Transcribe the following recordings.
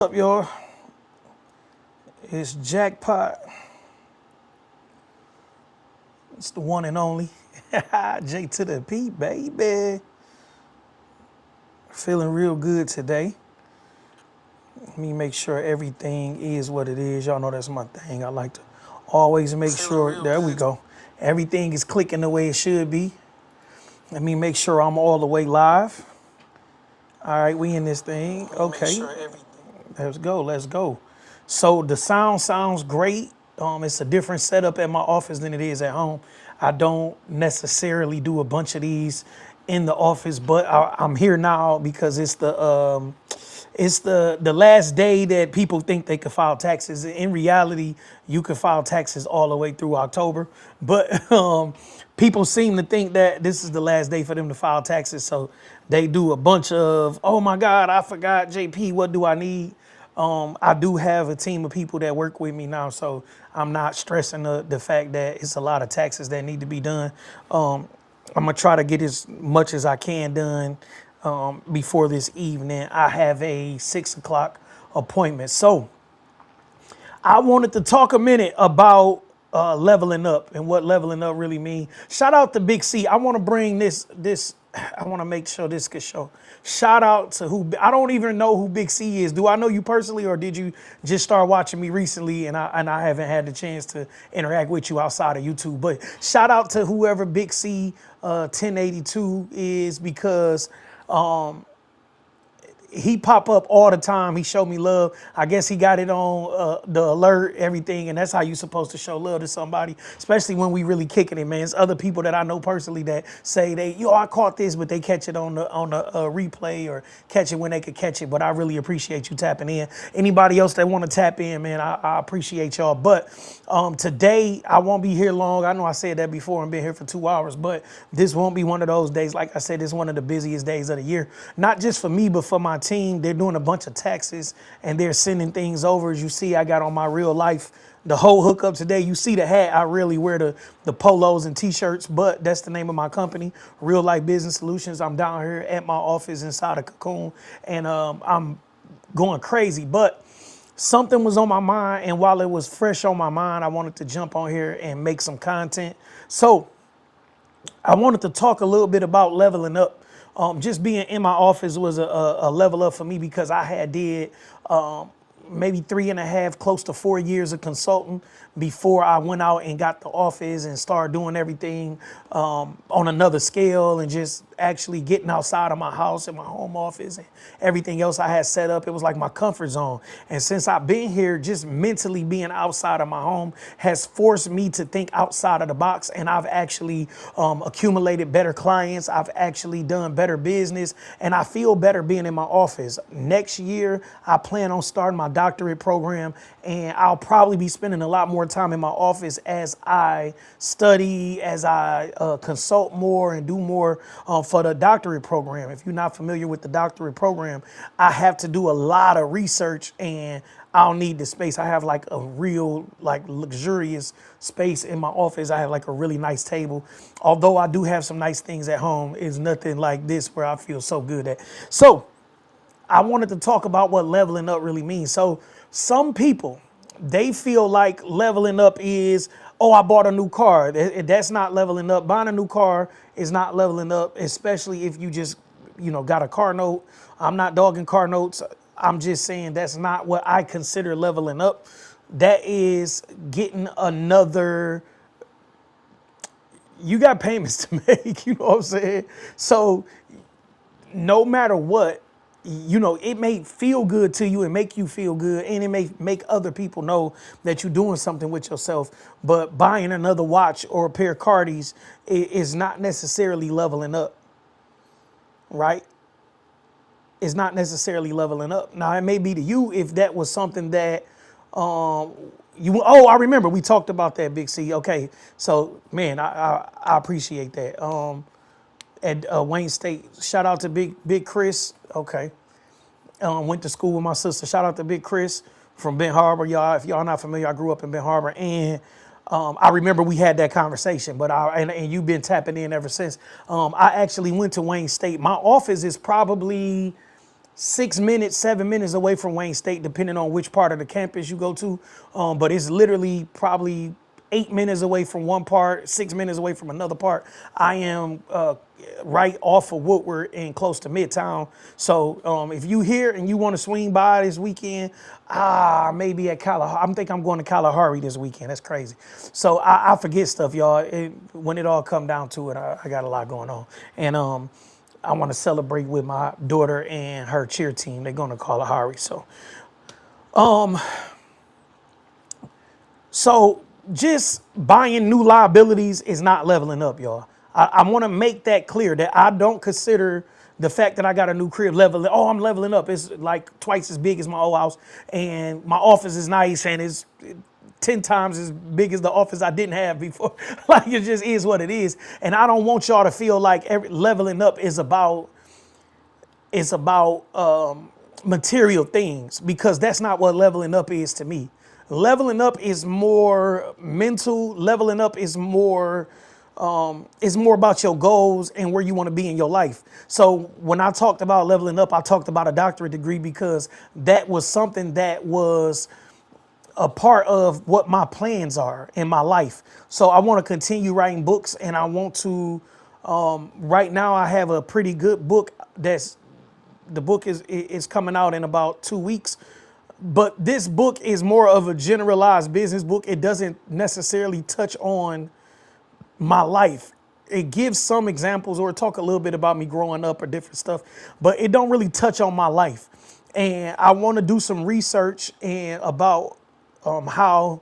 What's up, y'all? It's Jackpot. It's the one and only J to the P, baby. Feeling real good today. Let me make sure everything is what it is. Y'all know that's my thing. I like to always make sure. There we go. Everything is clicking the way it should be. Let me make sure I'm all the way live. All right, we in this thing. Okay. Let's go. Let's go. So the sound sounds great. It's a different setup at my office than it is at home. I don't necessarily do a bunch of these in the office, but I'm here now because it's the last day that people think they could file taxes. In reality, you could file taxes all the way through October, but people seem to think that this is the last day for them to file taxes. So they do a bunch of, oh my God, I forgot, JP, what do I need? I do have a team of people that work with me now, so I'm not stressing the fact that it's a lot of taxes that need to be done. I'm gonna try to get as much as I can done before this evening. I have a 6 o'clock appointment, so I wanted to talk a minute about leveling up and what leveling up really means. Shout out to Big C. I want to bring this. I want to make sure this could show. Shout out to who I don't even know who Big C is. Do I know you personally, or did you just start watching me recently and I haven't had the chance to interact with you outside of YouTube? But shout out to whoever Big C 1082 is, because he pop up all the time. He showed me love. I guess he got it on the alert, everything, and that's how you supposed to show love to somebody, especially when we really kicking it, man. There's other people that I know personally that say I caught this, but they catch it on the replay or catch it when they could catch it. But I really appreciate you tapping in. Anybody else that want to tap in, man, I appreciate y'all. But today I won't be here long. I know I said that before and been here for 2 hours, but this won't be one of those days. Like I said, this is one of the busiest days of the year, not just for me, but for my team. They're doing a bunch of taxes and they're sending things over. As you see, I got on my real life, the whole hookup today. You see the hat. I really wear the polos and t-shirts, but that's the name of my company, Real Life Business Solutions. I'm down here at my office inside a Cocoon, and I'm going crazy, but something was on my mind, and while it was fresh on my mind, I wanted to jump on here and make some content. So I wanted to talk a little bit about leveling up. Just being in my office was a level up for me, because I had did maybe 3.5, close to 4 years of consulting before I went out and got the office and started doing everything on another scale, and just actually getting outside of my house and my home office and everything else I had set up. It was like my comfort zone. And since I've been here, just mentally being outside of my home has forced me to think outside of the box. And I've actually accumulated better clients. I've actually done better business, and I feel better being in my office. Next year, I plan on starting my doctorate program, and I'll probably be spending a lot more time in my office as I study, as I consult more and do more for the doctorate program. If you're not familiar with the doctorate program, I have to do a lot of research, and I'll need the space. I have like a real, like, luxurious space in my office. I have like a really nice table. Although I do have some nice things at home, it's nothing like this where I feel so good at. So I wanted to talk about what leveling up really means. So some people, they feel like leveling up is, oh, I bought a new car. That's not leveling up. Buying a new car is not leveling up, especially if you just, got a car note. I'm not dogging car notes. I'm just saying that's not what I consider leveling up. That is getting another, you got payments to make, you know what I'm saying? So no matter what, it may feel good to you and make you feel good, and it may make other people know that you're doing something with yourself. But buying another watch or a pair of Cardis is not necessarily leveling up, right? It's not necessarily leveling up. Now, it may be to you if that was something that I remember we talked about that, Big C. Okay, so man, I appreciate that. At Wayne State, shout out to Big Chris. Okay, went to school with my sister. Shout out to Big Chris from Ben Harbor, y'all. If y'all not familiar, I grew up in Ben Harbor, and I remember we had that conversation. But and you've been tapping in ever since. I actually went to Wayne State. My office is probably 6 minutes, 7 minutes away from Wayne State, depending on which part of the campus you go to. But it's literally probably 8 minutes away from one part, 6 minutes away from another part. I am right off of Woodward and close to Midtown. So if you here and you want to swing by this weekend, maybe at Kalahari. I think I'm going to Kalahari this weekend. That's crazy. So I forget stuff, y'all. When it all come down to it, I got a lot going on. And I want to celebrate with my daughter and her cheer team. They're going to Kalahari. So just buying new liabilities is not leveling up, y'all. I want to make that clear that I don't consider the fact that I got a new crib leveling. Oh, I'm leveling up. It's like twice as big as my old house, and my office is nice and it's 10 times as big as the office I didn't have before. Like, it just is what it is. And I don't want y'all to feel like leveling up is about material things, because that's not what leveling up is to me. Leveling up is more mental. Leveling up is more about your goals and where you want to be in your life. So when I talked about leveling up, I talked about a doctorate degree because that was something that was a part of what my plans are in my life. So I want to continue writing books, and I want to, right now I have a pretty good book the book is coming out in about 2 weeks. But this book is more of a generalized business book. It doesn't necessarily touch on my life. It gives some examples or talk a little bit about me growing up or different stuff, but it don't really touch on my life. And I want to do some research about how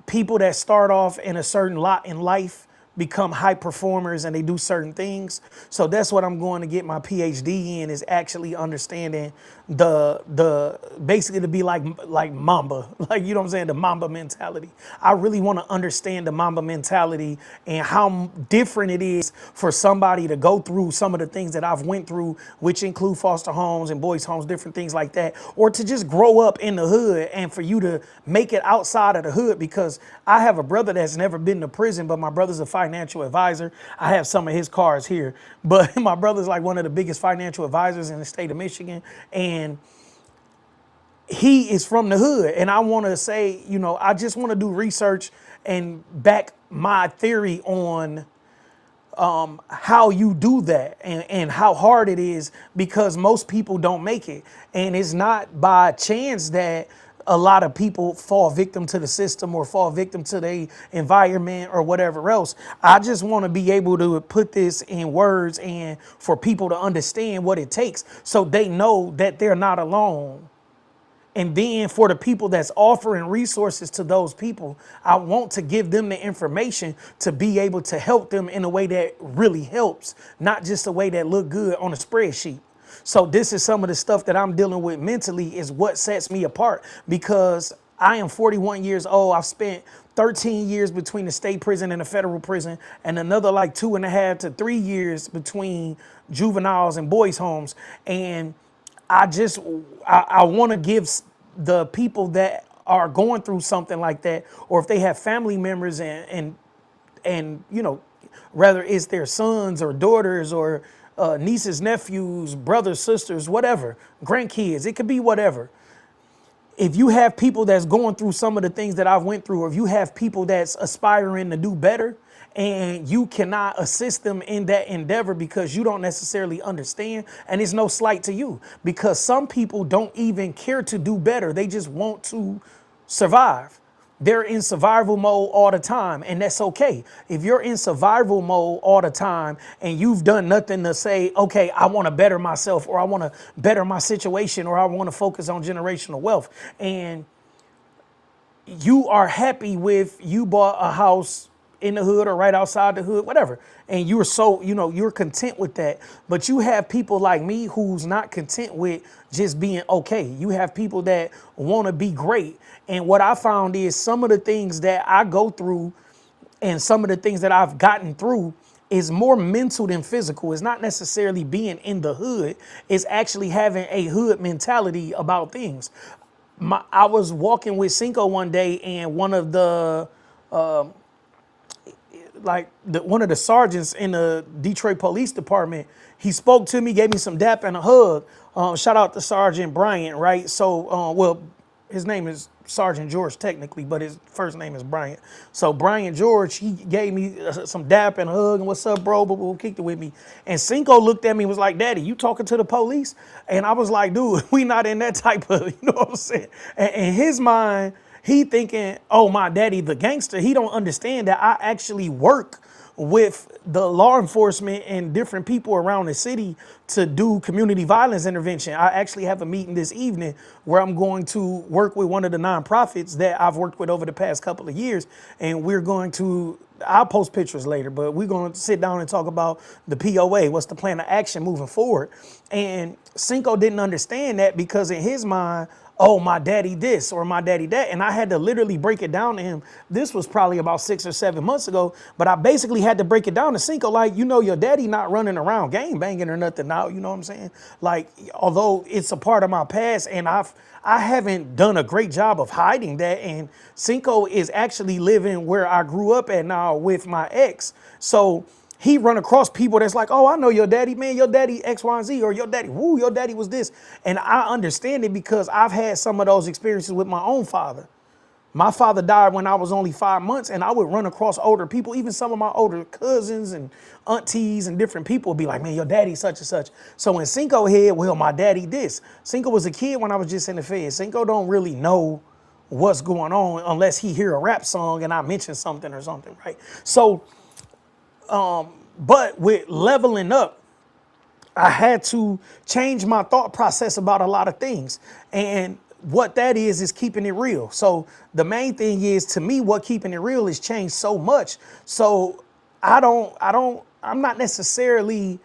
people that start off in a certain lot in life become high performers and they do certain things. So that's what I'm going to get my PhD in, is actually understanding the basically to be like Mamba, like, you know what I'm saying, the Mamba mentality. I really want to understand the Mamba mentality and how different it is for somebody to go through some of the things that I've went through, which include foster homes and boys homes, different things like that, or to just grow up in the hood and for you to make it outside of the hood. Because I have a brother that's never been to prison, but my brother's a financial advisor. I have some of his cards here, but my brother's like one of the biggest financial advisors in the state of Michigan, and he is from the hood. And I want to say, I just want to do research and back my theory on how you do that and how hard it is, because most people don't make it. And it's not by chance that a lot of people fall victim to the system or fall victim to the environment or whatever else. I just want to be able to put this in words and for people to understand what it takes so they know that they're not alone. And then for the people that's offering resources to those people, I want to give them the information to be able to help them in a way that really helps, not just a way that look good on a spreadsheet. So this is some of the stuff that I'm dealing with mentally, is what sets me apart, because I am 41 years old. I've spent 13 years between the state prison and the federal prison, and another like 2.5 to 3 years between juveniles and boys homes. And I want to give the people that are going through something like that, or if they have family members and whether it's their sons or daughters or nieces, nephews, brothers, sisters, whatever, grandkids, it could be whatever. If you have people that's going through some of the things that I've went through, or if you have people that's aspiring to do better and you cannot assist them in that endeavor because you don't necessarily understand, and it's no slight to you, because some people don't even care to do better. They just want to survive. They're in survival mode all the time, and that's okay. If you're in survival mode all the time and you've done nothing to say, okay, I want to better myself, or I want to better my situation, or I want to focus on generational wealth, and you are happy with, you bought a house in the hood or right outside the hood, whatever, and you're content with that. But you have people like me who's not content with just being okay. You have people that want to be great. And what I found is some of the things that I go through and some of the things that I've gotten through is more mental than physical. It's not necessarily being in the hood. It's actually having a hood mentality about things. I was walking with Cinco one day, and one of the one of the sergeants in the Detroit Police Department, he spoke to me, gave me some dap and a hug. Shout out to Sergeant Bryant, right? So, well, his name is Sergeant George technically, but his first name is Bryant. So Bryant George, he gave me some dap and a hug and what's up, bro, but kicked it with me. And Cinco looked at me and was like, Daddy, you talking to the police? And I was like, dude, we not in that type of, you know what I'm saying? And in his mind, he thinking, oh, my daddy, the gangster. He don't understand that I actually work with the law enforcement and different people around the city to do community violence intervention. I actually have a meeting this evening where I'm going to work with one of the nonprofits that I've worked with over the past couple of years. And we're going to, I'll post pictures later, but we're going to sit down and talk about the POA. What's the plan of action moving forward? And Cinco didn't understand that because in his mind, oh, my daddy this or my daddy that. And I had to literally break it down to him. This was probably about 6 or 7 months ago, but I basically had to break it down to Cinco, like, you know, your daddy not running around gang banging or nothing now, you know what I'm saying? Like, although it's a part of my past and I haven't done a great job of hiding that. And Cinco is actually living where I grew up at now with my ex. So he run across people that's like, oh, I know your daddy, man, your daddy X, Y, and Z, or your daddy, woo, your daddy was this. And I understand it because I've had some of those experiences with my own father. My father died when I was only 5 months, and I would run across older people, even some of my older cousins and aunties and different people would be like, man, your daddy such and such. So when Cinco here, well, my daddy this. Cinco was a kid when I was just in the Fed. Cinco don't really know what's going on unless he hear a rap song and I mention something or something, right? So, but with leveling up, I had to change my thought process about a lot of things. And what that is keeping it real. So the main thing is, to me, what keeping it real has changed so much. So I'm not necessarily,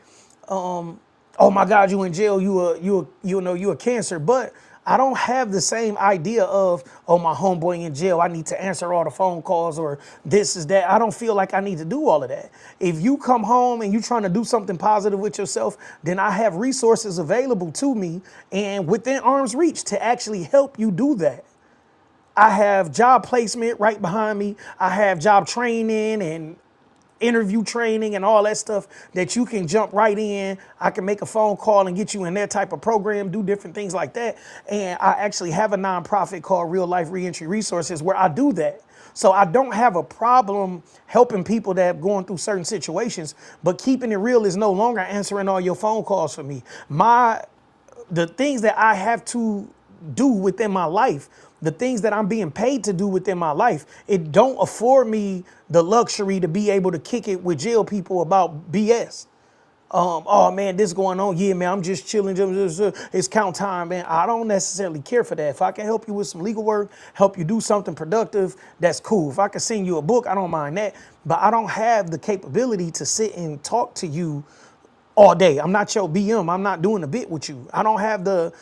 oh my God, you in jail, you a cancer, but I don't have the same idea of, oh, my homeboy in jail, I need to answer all the phone calls or this is that. I don't feel like I need to do all of that. If you come home and you're trying to do something positive with yourself, then I have resources available to me and within arm's reach to actually help you do that. I have job placement right behind me. I have job training and interview training and all that stuff that you can jump right in. I can make a phone call and get you in that type of program, do different things like that. And I actually have a nonprofit called Real Life Reentry Resources where I do that. So I don't have a problem helping people that have gone through certain situations, but keeping it real is no longer answering all your phone calls for me. The things that I have to do within my life, the things that I'm being paid to do within my life, it don't afford me the luxury to be able to kick it with jail people about BS. Oh man, this going on. Yeah, man, I'm just chilling. It's count time, man. I don't necessarily care for that. If I can help you with some legal work, help you do something productive, that's cool. If I can send you a book, I don't mind that. But I don't have the capability to sit and talk to you all day. I'm not your BM. I'm not doing a bit with you. I don't have the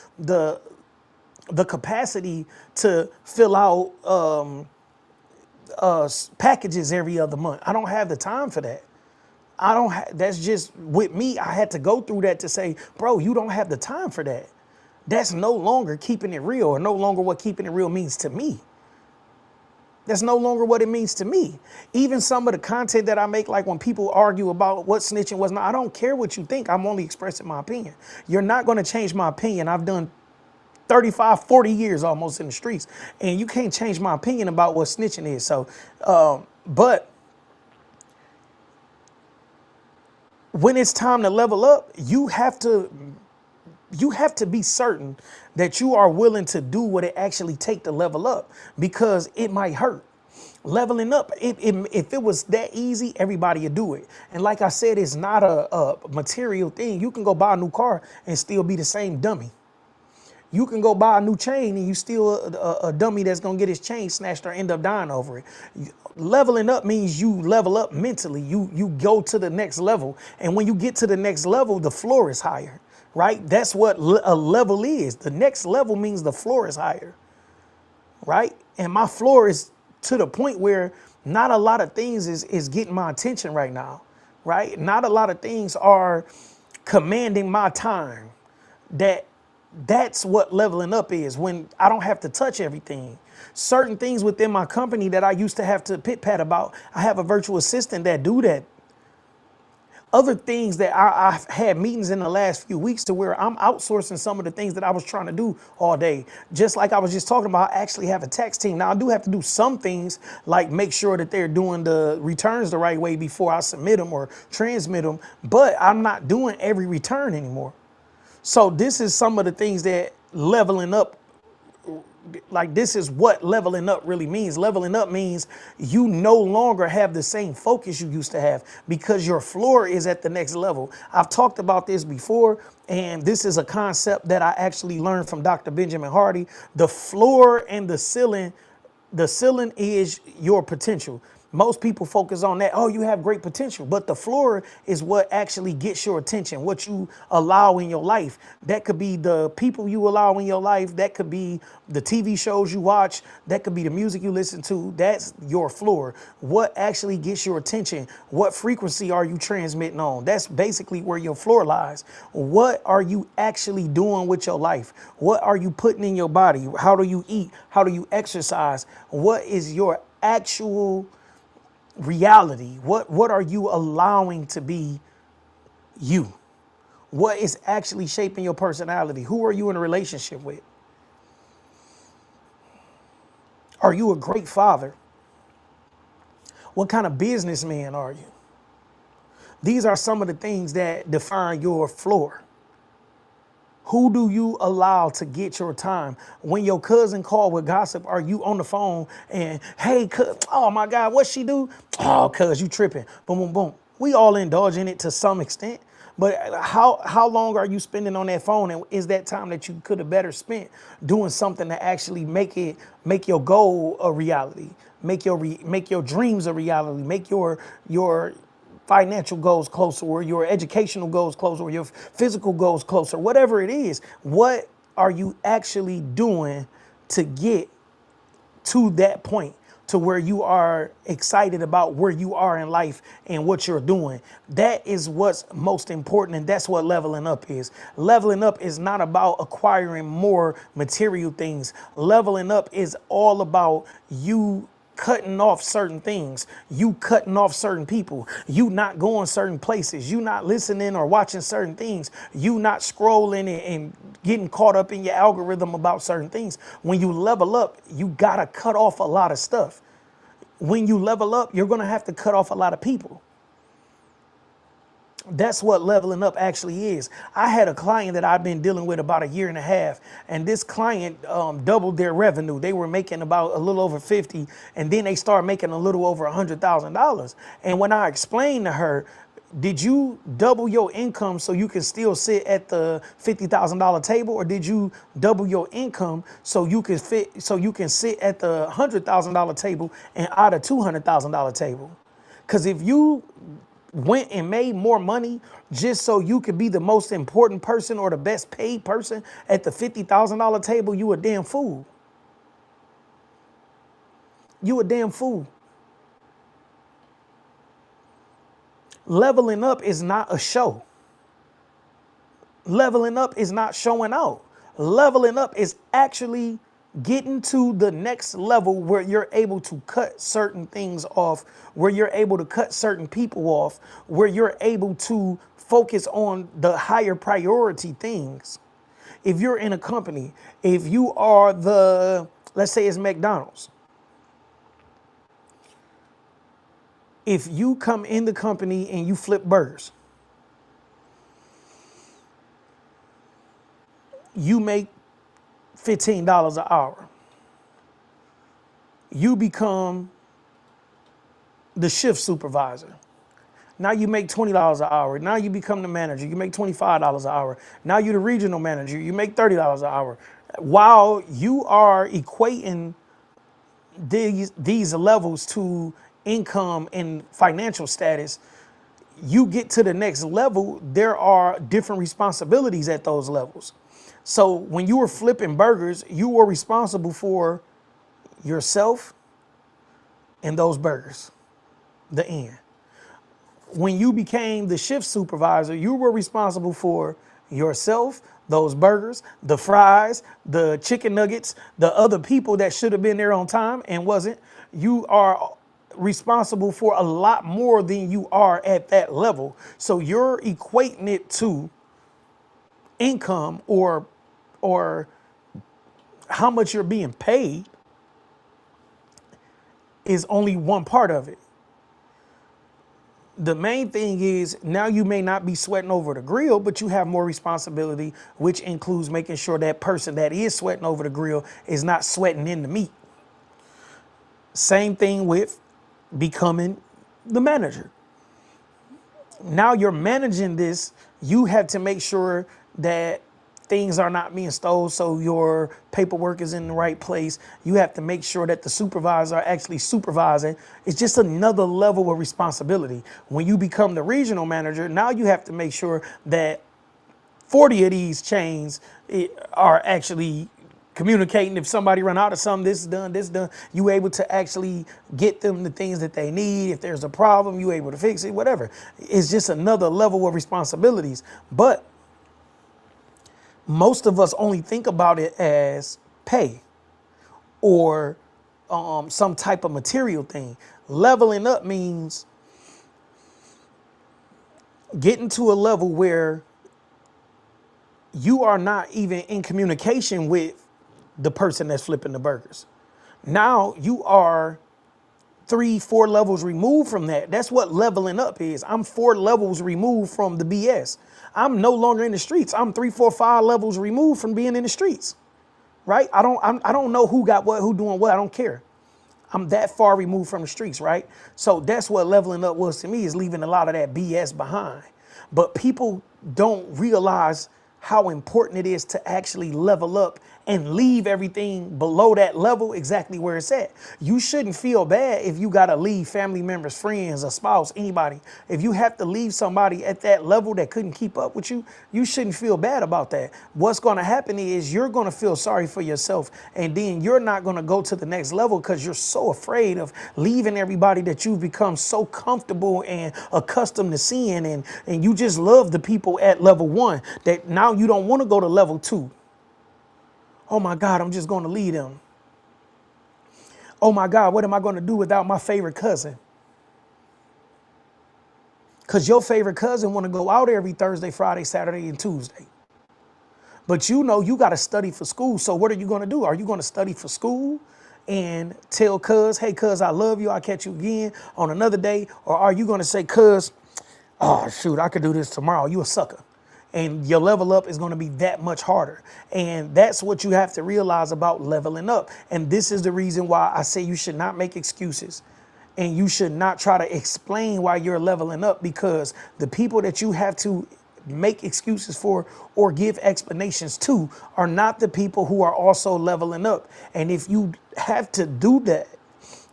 capacity to fill out packages every other month. I don't have the time for that. That's just with me. I had to go through that to say, bro, you don't have the time for that. That's no longer keeping it real, or no longer what keeping it real means to me. That's no longer what it means to me. Even some of the content that I make, like when people argue about what snitching was not, I don't care what you think. I'm only expressing my opinion. You're not going to change my opinion. I've done 35, 40 years almost in the streets, and you can't change my opinion about what snitching is. So, but when it's time to level up, you have to be certain that you are willing to do what it actually takes to level up, because it might hurt. Leveling up, if it was that easy, everybody would do it. And like I said, it's not a material thing. You can go buy a new car and still be the same dummy. You can go buy a new chain and you still a dummy that's going to get his chain snatched or end up dying over it. Leveling up means you level up mentally. You go to the next level. And when you get to the next level, the floor is higher, right? That's what a level is. The next level means the floor is higher, right? And my floor is to the point where not a lot of things is getting my attention right now, right? Not a lot of things are commanding my time. That's what leveling up is, when I don't have to touch everything. Certain things within my company that I used to have to pit pat about, I have a virtual assistant that do that. Other things that I've had meetings in the last few weeks to where I'm outsourcing some of the things that I was trying to do all day. Just like I was just talking about, I actually have a tax team. Now I do have to do some things like make sure that they're doing the returns the right way before I submit them or transmit them, but I'm not doing every return anymore. So this is some of the things that leveling up, like this is what leveling up really means. Leveling up means you no longer have the same focus you used to have because your floor is at the next level. I've talked about this before, and this is a concept that I actually learned from Dr. Benjamin Hardy. The floor and the ceiling is your potential. Most people focus on that. Oh, you have great potential. But the floor is what actually gets your attention, what you allow in your life. That could be the people you allow in your life. That could be the TV shows you watch. That could be the music you listen to. That's your floor. What actually gets your attention? What frequency are you transmitting on? That's basically where your floor lies. What are you actually doing with your life? What are you putting in your body? How do you eat? How do you exercise? What is your actual reality? What are you allowing to be you? What is actually shaping your personality? Who are you in a relationship with? Are you a great father? What kind of businessman are you? These are some of the things that define your floor. Who do you allow to get your time? When your cousin call with gossip, are you on the phone and, hey, oh my God, what she do? Oh, cuz you tripping. Boom, boom, boom. We all indulge in it to some extent. But how long are you spending on that phone? And is that time that you could have better spent doing something to actually make your goal a reality, make your dreams a reality, make your financial goals closer, or your educational goals closer, or your physical goals closer, whatever it is? What are you actually doing to get to that point, to where you are excited about where you are in life and what you're doing? That is what's most important, and that's what leveling up is. Leveling up is not about acquiring more material things. Leveling up is all about you cutting off certain things, you cutting off certain people, you not going certain places, you not listening or watching certain things, you not scrolling and getting caught up in your algorithm about certain things. When you level up, you gotta cut off a lot of stuff. When you level up, you're gonna have to cut off a lot of people. That's what leveling up actually is. I had a client that I've been dealing with about a year and a half, and this client doubled their revenue. They were making about a little over 50, and then they started making a little over $100,000. And when I explained to her, did you double your income so you can still sit at the $50,000 table, or did you double your income so you can sit at the $100,000 table and out of $200,000 table? Because if you went and made more money just so you could be the most important person or the best paid person at the $50,000 table, you a damn fool. You a damn fool. Leveling up is not a show. Leveling up is not showing out. Leveling up is actually getting to the next level where you're able to cut certain things off, where you're able to cut certain people off, where you're able to focus on the higher priority things. If you're in a company, if you are let's say it's McDonald's. If you come in the company and you flip burgers, you make $15 an hour. You become the shift supervisor. Now you make $20 an hour. Now you become the manager. You make $25 an hour. Now you're the regional manager. You make $30 an hour. While you are equating these levels to income and financial status, you get to the next level, there are different responsibilities at those levels. So when you were flipping burgers, you were responsible for yourself and those burgers, the end. When you became the shift supervisor, you were responsible for yourself, those burgers, the fries, the chicken nuggets, the other people that should have been there on time and wasn't. You are responsible for a lot more than you are at that level. So you're equating it to income or how much you're being paid is only one part of it. The main thing is now you may not be sweating over the grill, but you have more responsibility, which includes making sure that person that is sweating over the grill is not sweating in the meat. Same thing with becoming the manager. Now you're managing this. You have to make sure that things are not being stole, so your paperwork is in the right place. You have to make sure that the supervisors are actually supervising. It's just another level of responsibility. When you become the regional manager, now you have to make sure that 40 of these chains are actually communicating. If somebody run out of something, this is done, you able to actually get them the things that they need. If there's a problem, you able to fix it, whatever. It's just another level of responsibilities. But most of us only think about it as pay or some type of material thing. Leveling up means getting to a level where you are not even in communication with the person that's flipping the burgers. Now you are 3-4 levels removed from that. That's what leveling up is. I'm 4 levels removed from the BS. I'm no longer in the streets. I'm 3, 4, 5 levels removed from being in the streets, right? I don't know who got what, who doing what. I don't care. I'm that far removed from the streets, right? So that's what leveling up was to me, is leaving a lot of that BS behind. But people don't realize how important it is to actually level up and leave everything below that level exactly where it's at. You shouldn't feel bad if you got to leave family members, friends, a spouse, anybody. If you have to leave somebody at that level that couldn't keep up with you, you shouldn't feel bad about that. What's going to happen is you're going to feel sorry for yourself, and then you're not going to go to the next level because you're so afraid of leaving everybody that you've become so comfortable and accustomed to seeing, and you just love the people at level 1 that now you don't want to go to level 2. Oh my God, I'm just going to leave them. Oh my God, what am I going to do without my favorite cousin? Because your favorite cousin want to go out every Thursday, Friday, Saturday, and Tuesday. But you know you got to study for school. So what are you going to do? Are you going to study for school and tell cuz, hey, cuz, I love you, I'll catch you again on another day? Or are you going to say, cuz, oh, shoot, I could do this tomorrow. You a sucker. And your level up is going to be that much harder. And that's what you have to realize about leveling up. And this is the reason why I say you should not make excuses. And you should not try to explain why you're leveling up, because the people that you have to make excuses for or give explanations to are not the people who are also leveling up. And if you have to do that,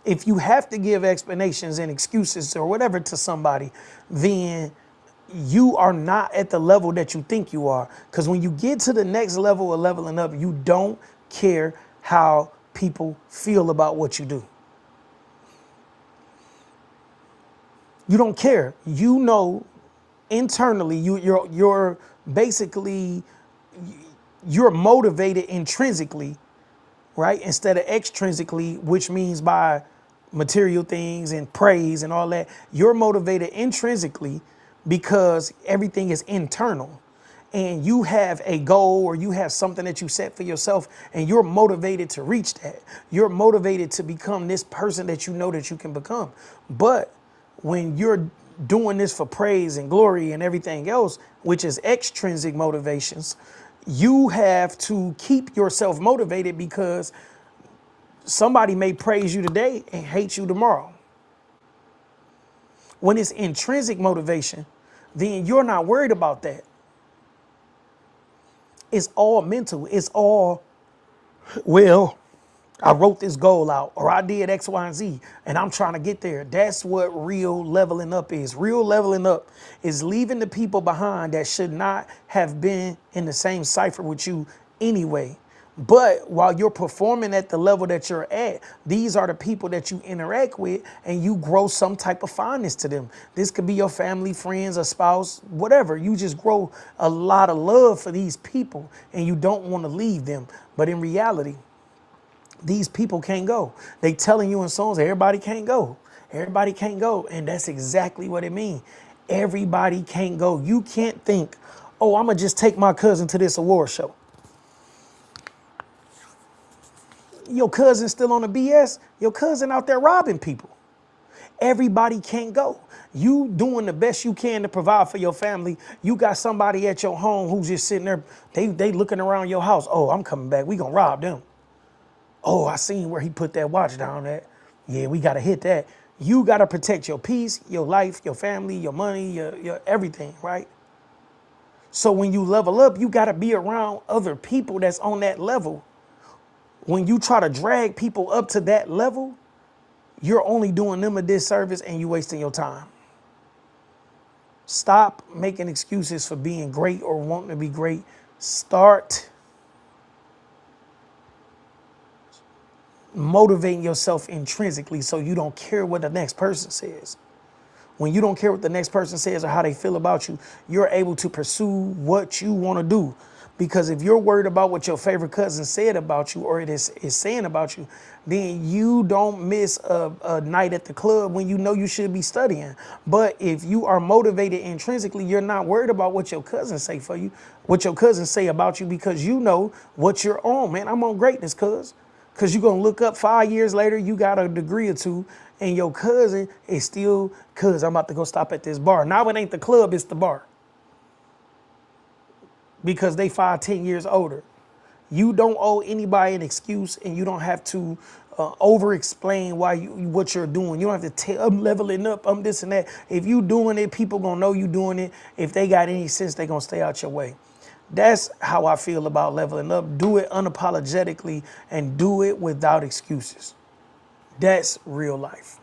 if you have to give explanations and excuses or whatever to somebody, then you are not at the level that you think you are. Because when you get to the next level of leveling up, you don't care how people feel about what you do. You don't care. You know, internally, you're basically, you're motivated intrinsically, right? Instead of extrinsically, which means by material things and praise and all that. You're motivated intrinsically because everything is internal, and you have a goal or you have something that you set for yourself, and you're motivated to reach that. You're motivated to become this person that you know that you can become. But when you're doing this for praise and glory and everything else, which is extrinsic motivations, you have to keep yourself motivated, because somebody may praise you today and hate you tomorrow. When it's intrinsic motivation, then you're not worried about that. It's all mental. It's all, well, I wrote this goal out, or I did X, Y, and Z, and I'm trying to get there. That's what real leveling up is. Real leveling up is leaving the people behind that should not have been in the same cipher with you anyway. But while you're performing at the level that you're at, these are the people that you interact with, and you grow some type of fondness to them. This could be your family, friends, a spouse, whatever. You just grow a lot of love for these people, and you don't want to leave them. But in reality, these people can't go. They telling you in songs that everybody can't go. Everybody can't go. And that's exactly what it means. Everybody can't go. You can't think, oh, I'm going to just take my cousin to this award show. Your cousin still on the BS. Your cousin out there robbing people. Everybody can't go. You doing the best you can to provide for your family. You got somebody at your home who's just sitting there. They looking around your house. Oh, I'm coming back. We gonna rob them. Oh, I seen where he put that watch down at. Yeah, we gotta hit that. You gotta protect your peace, your life, your family, your money, your everything, right? So when you level up, you gotta be around other people that's on that level. When you try to drag people up to that level, you're only doing them a disservice and you wasting your time. Stop making excuses for being great or wanting to be great. Start motivating yourself intrinsically so you don't care what the next person says. When you don't care what the next person says or how they feel about you, you're able to pursue what you want to do. Because if you're worried about what your favorite cousin said about you or it is saying about you, then you don't miss a night at the club when you know you should be studying. But if you are motivated intrinsically, you're not worried about what your cousins say for you, what your cousins say about you, because you know what you're on, man. I'm on greatness, cuz. Because you're going to look up 5 years later, you got a degree or two, and your cousin is still, cuz I'm about to go stop at this bar. Now it ain't the club, it's the bar. Because they 5, 10 years older. You don't owe anybody an excuse, and you don't have to over-explain what you're doing. You don't have to tell, I'm leveling up, I'm this and that. If you doing it, people going to know you doing it. If they got any sense, they going to stay out your way. That's how I feel about leveling up. Do it unapologetically and do it without excuses. That's real life.